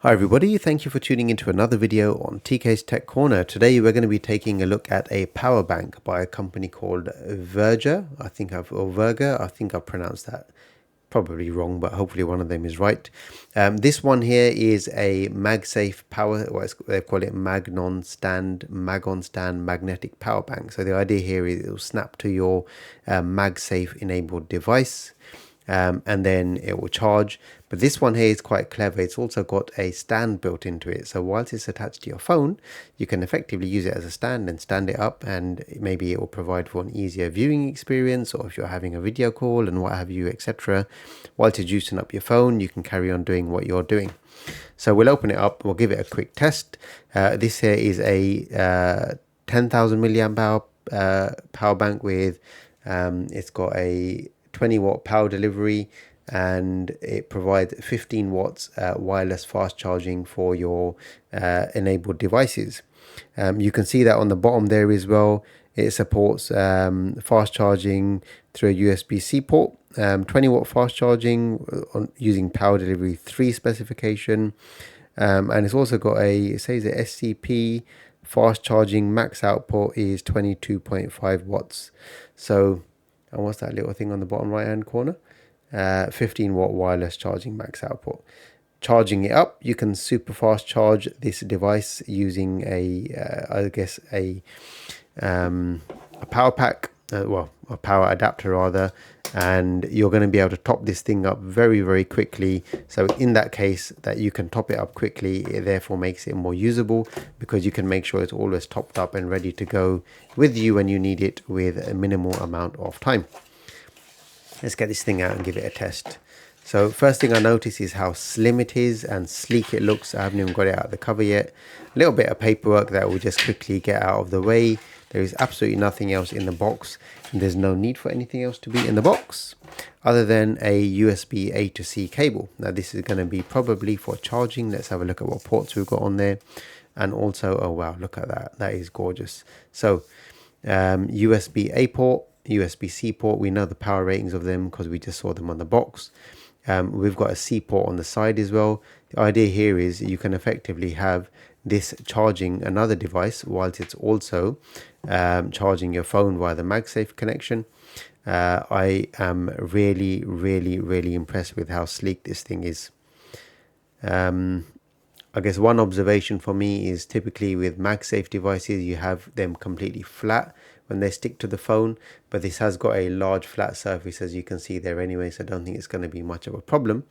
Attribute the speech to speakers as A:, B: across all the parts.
A: Hi everybody, thank you for tuning into another video on TK's Tech Corner. Today we're going to be taking a look at a power bank by a company called VEGER. Or VEGER, I think I've pronounced that probably wrong, but hopefully one of them is right. This one here is a MagSafe power, they call it Mag-on stand magnetic power bank. So the idea here is it will snap to your MagSafe enabled device. And then it will charge. But this one here is quite clever. It's also got a stand built into it. So whilst it's attached to your phone, you can effectively use it as a stand and stand it up, and maybe it will provide for an easier viewing experience, or if you're having a video call and what have you, etc. Whilst you're juicing up your phone, you can carry on doing what you're doing. So we'll open it up, we'll give it a quick test. This here is a 10,000 milliamp hour power bank with, it's got a 20-watt power delivery, and it provides 15 watts wireless fast charging for your enabled devices. You can see that on the bottom there as well. It supports fast charging through a USB-C port, 20-watt fast charging using power delivery 3 specification, and it's also got it says the SCP fast charging max output is 22.5 watts. So, and what's that little thing on the bottom right hand corner? 15-watt wireless charging max output. Charging it up, you can super fast charge this device using a power pack, a power adapter rather, and you're going to be able to top this thing up very, very quickly. So in that case that you can top it up quickly, it therefore makes it more usable, because you can make sure it's always topped up and ready to go with you when you need it with a minimal amount of time. Let's get this thing out and give it a test. So first thing I notice is how slim it is and sleek it looks. I haven't even got it out of the cover yet. A little bit of paperwork that will just quickly get out of the way. There is absolutely nothing else in the box, and there's no need for anything else to be in the box other than a USB A to C cable. Now this is going to be probably for charging. Let's have a look at what ports we've got on there. And also, oh wow, look at that. That is gorgeous. So USB A port, USB-C port, we know the power ratings of them because we just saw them on the box. We've got a C port on the side as well. The idea here is you can effectively have this charging another device whilst it's also charging your phone via the MagSafe connection. I am really, really, really impressed with how sleek this thing is. I guess one observation for me is typically with MagSafe devices, you have them completely flat when they stick to the phone, but this has got a large flat surface, as you can see there anyway, so I don't think it's going to be much of a problem.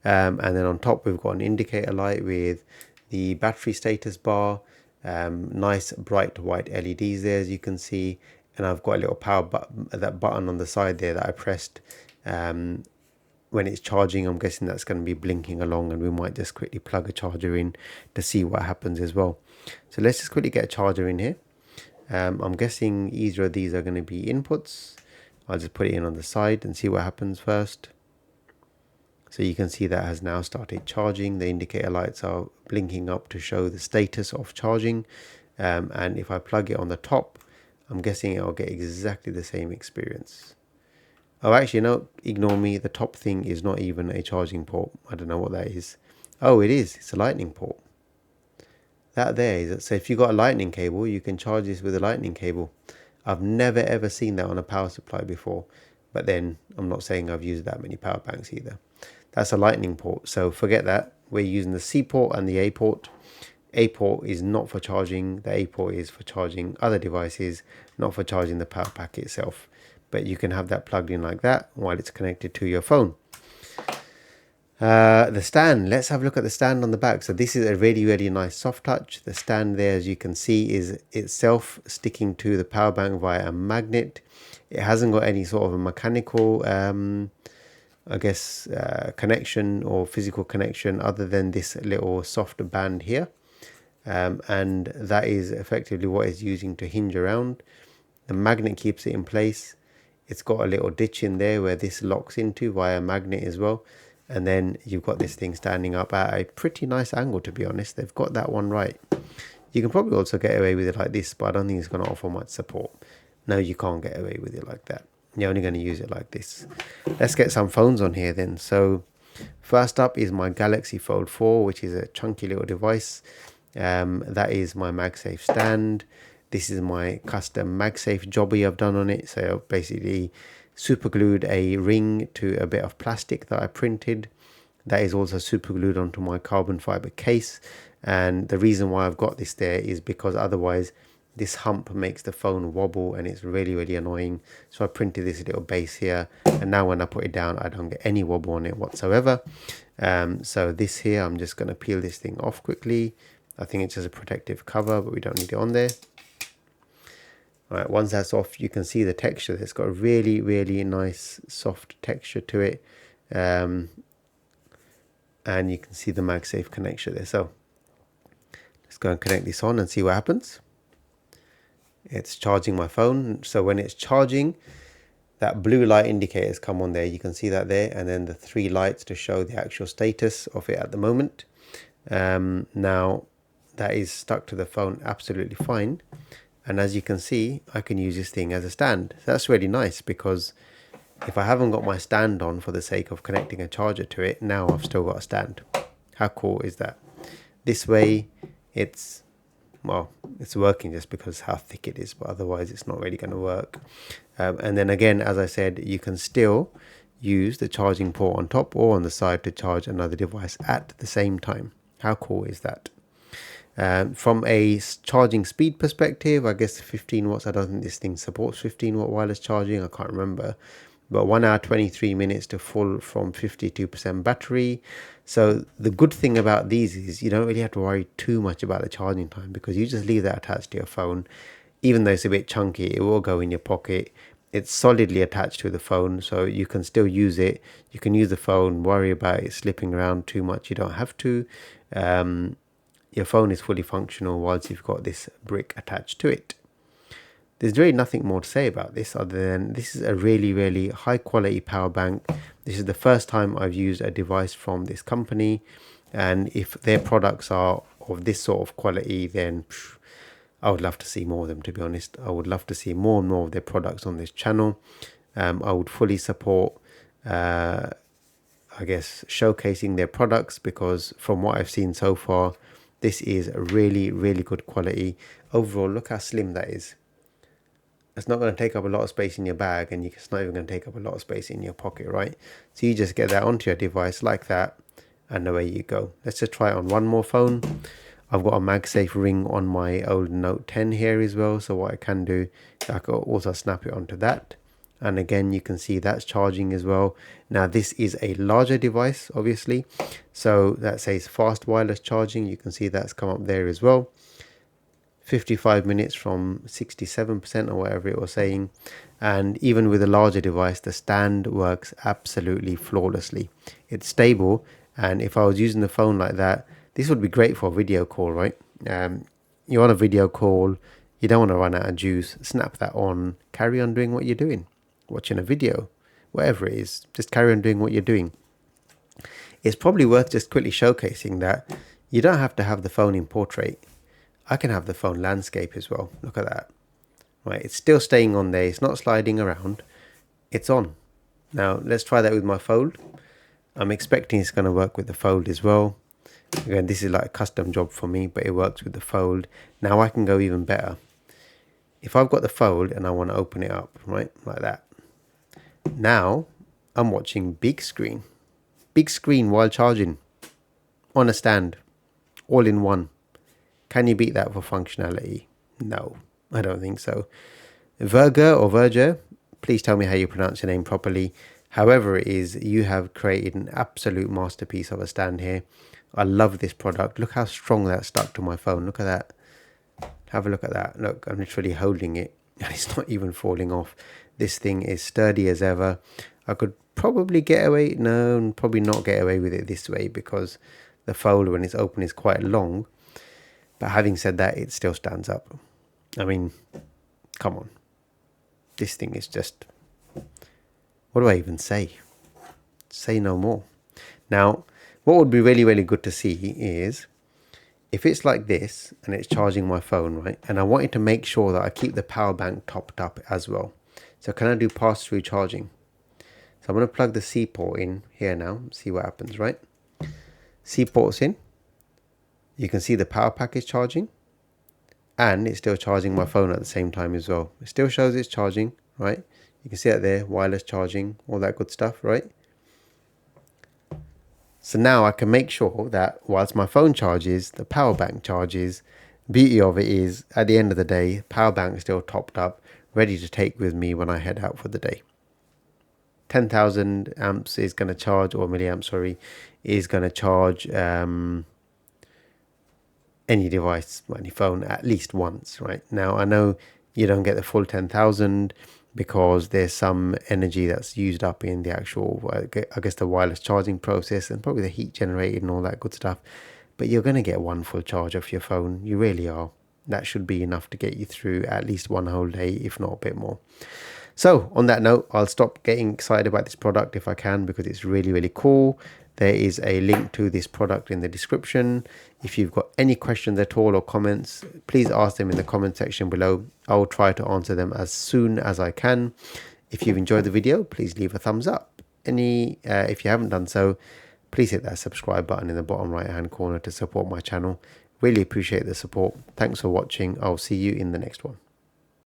A: And then on top we've got an indicator light with the battery status bar, nice bright white LEDs there, as you can see, and I've got a little power button on the side there that I pressed when it's charging. I'm guessing that's going to be blinking along, and we might just quickly plug a charger in to see what happens as well. So let's just quickly get a charger in here. I'm guessing either of these are going to be inputs. I'll just put it in on the side and see what happens first. So you can see that has now started charging. The indicator lights are blinking up to show the status of charging. And if I plug it on the top, I'm guessing I'll get exactly the same experience. Oh, actually, no, ignore me. The top thing is not even a charging port. I don't know what that is. Oh, it is. It's a lightning port. That there is. So if you've got a lightning cable, you can charge this with a lightning cable. I've never ever seen that on a power supply before. But then I'm not saying I've used that many power banks either. That's a lightning port. So forget that. We're using the C port and the A port. A port is not for charging. The A port is for charging other devices, not for charging the power pack itself. But you can have that plugged in like that while it's connected to your phone. The stand, let's have a look at the stand on the back. So this is a really, really nice soft touch. The stand there, as you can see, is itself sticking to the power bank via a magnet. It hasn't got any sort of a mechanical connection or physical connection other than this little soft band here, and that is effectively what it's using to hinge around. The magnet keeps it in place. It's got a little ditch in there where this locks into via magnet as well. And then you've got this thing standing up at a pretty nice angle, to be honest. They've got that one right. You can probably also get away with it like this, but I don't think it's going to offer much support. No, you can't get away with it like that. You're only going to use it like this. Let's get some phones on here then. So First up is my Galaxy Fold 4, which is a chunky little device. That is my MagSafe stand. This is my custom MagSafe jobby I've done on it. So basically super glued a ring to a bit of plastic that I printed. That is also super glued onto my carbon fiber case. And the reason why I've got this there is because otherwise this hump makes the phone wobble and it's really annoying. So I printed this little base here, and now when I put it down I don't get any wobble on it whatsoever. So this here, I'm just going to peel this thing off quickly. I think it's just a protective cover, but we don't need it on there. All right, once that's off, you can see the texture. It's got a really nice soft texture to it. And you can see the MagSafe connection there. So let's go and connect this on and see what happens. It's charging my phone. So when it's charging, that blue light indicators come on there. You can see that there. And then the 3 lights to show the actual status of it at the moment. Now that is stuck to the phone absolutely fine. And as you can see, I can use this thing as a stand. That's really nice, because if I haven't got my stand on for the sake of connecting a charger to it, now I've still got a stand. How cool is that? This way, it's working just because how thick it is, but otherwise it's not really going to work. And then again, as I said, you can still use the charging port on top or on the side to charge another device at the same time. How cool is that? From a charging speed perspective, I guess 15 watts, I don't think this thing supports 15 watt wireless charging, I can't remember, but 1 hour 23 minutes to full from 52% battery. So the good thing about these is you don't really have to worry too much about the charging time, because you just leave that attached to your phone. Even though it's a bit chunky, it will go in your pocket. It's solidly attached to the phone, so you can still use it. You can use the phone, worry about it slipping around too much, you don't have to. Your phone is fully functional whilst you've got this brick attached to it. There's really nothing more to say about this other than this is a really high quality power bank. This is the first time I've used a device from this company, and if their products are of this sort of quality, then I would love to see more of them, to be honest. I would love to see more and more of their products on this channel. I would fully support I guess showcasing their products, because from what I've seen so far, this is a really good quality. Overall, look how slim that is. It's not going to take up a lot of space in your bag, and it's not even going to take up a lot of space in your pocket, right? So you just get that onto your device like that, and away you go. Let's just try it on one more phone. I've got a MagSafe ring on my old Note 10 here as well, so what I can do, I can also snap it onto that. And again, you can see that's charging as well. Now this is a larger device, obviously, so that says fast wireless charging. You can see that's come up there as well. 55 minutes from 67% or whatever it was saying. And even with a larger device, the stand works absolutely flawlessly. It's stable, and if I was using the phone like that, this would be great for a video call, right? You're on a video call, you don't want to run out of juice, snap that on, carry on doing what you're doing, watching a video, whatever it is, just carry on doing what you're doing. It's probably worth just quickly showcasing that you don't have to have the phone in portrait. I can have the phone landscape as well. Look at that. Right, it's still staying on there. It's not sliding around. It's on. Now let's try that with my Fold. I'm expecting it's going to work with the Fold as well. Again, this is like a custom job for me, but it works with the Fold. Now I can go even better. If I've got the Fold and I want to open it up, right, like that. Now I'm watching big screen while charging on a stand, all in one. Can you beat that for functionality? No, I don't think so. VEGER, please tell me how you pronounce your name properly. However it is, you have created an absolute masterpiece of a stand here. I love this product. Look how strong that's stuck to my phone. Look at that. Have a look at that. Look, I'm literally holding it and it's not even falling off. This thing is sturdy as ever. I could probably get away, no, probably not get away with it this way, because the Fold when it's open is quite long. But having said that, it still stands up. I mean, come on. This thing is just, what do I even say? Say no more. Now, what would be really good to see is if it's like this and it's charging my phone, right? And I wanted to make sure that I keep the power bank topped up as well. So can I do pass-through charging? So I'm going to plug the C port in here now, see what happens, right? C port's in. You can see the power pack is charging, and it's still charging my phone at the same time as well. It still shows it's charging, right? You can see it there, wireless charging, all that good stuff, right? So now I can make sure that whilst my phone charges, the power bank charges. Beauty of it is, at the end of the day, power bank is still topped up, ready to take with me when I head out for the day. 10,000 amps is going to charge, or milliamps, sorry, is going to charge any device, any phone, at least once, right? Now, I know you don't get the full 10,000 because there's some energy that's used up in the actual, I guess, the wireless charging process, and probably the heat generated and all that good stuff. But you're going to get one full charge off your phone. You really are. That should be enough to get you through at least one whole day, if not a bit more. So on that note, I'll stop getting excited about this product if I can, because it's really, really cool. There is a link to this product in the description. If you've got any questions at all or comments, please ask them in the comment section below. I will try to answer them as soon as I can. If you've enjoyed the video, please leave a thumbs up. If you haven't done so, please hit that subscribe button in the bottom right hand corner to support my channel. Really appreciate the support. Thanks for watching. I'll see you in the next one.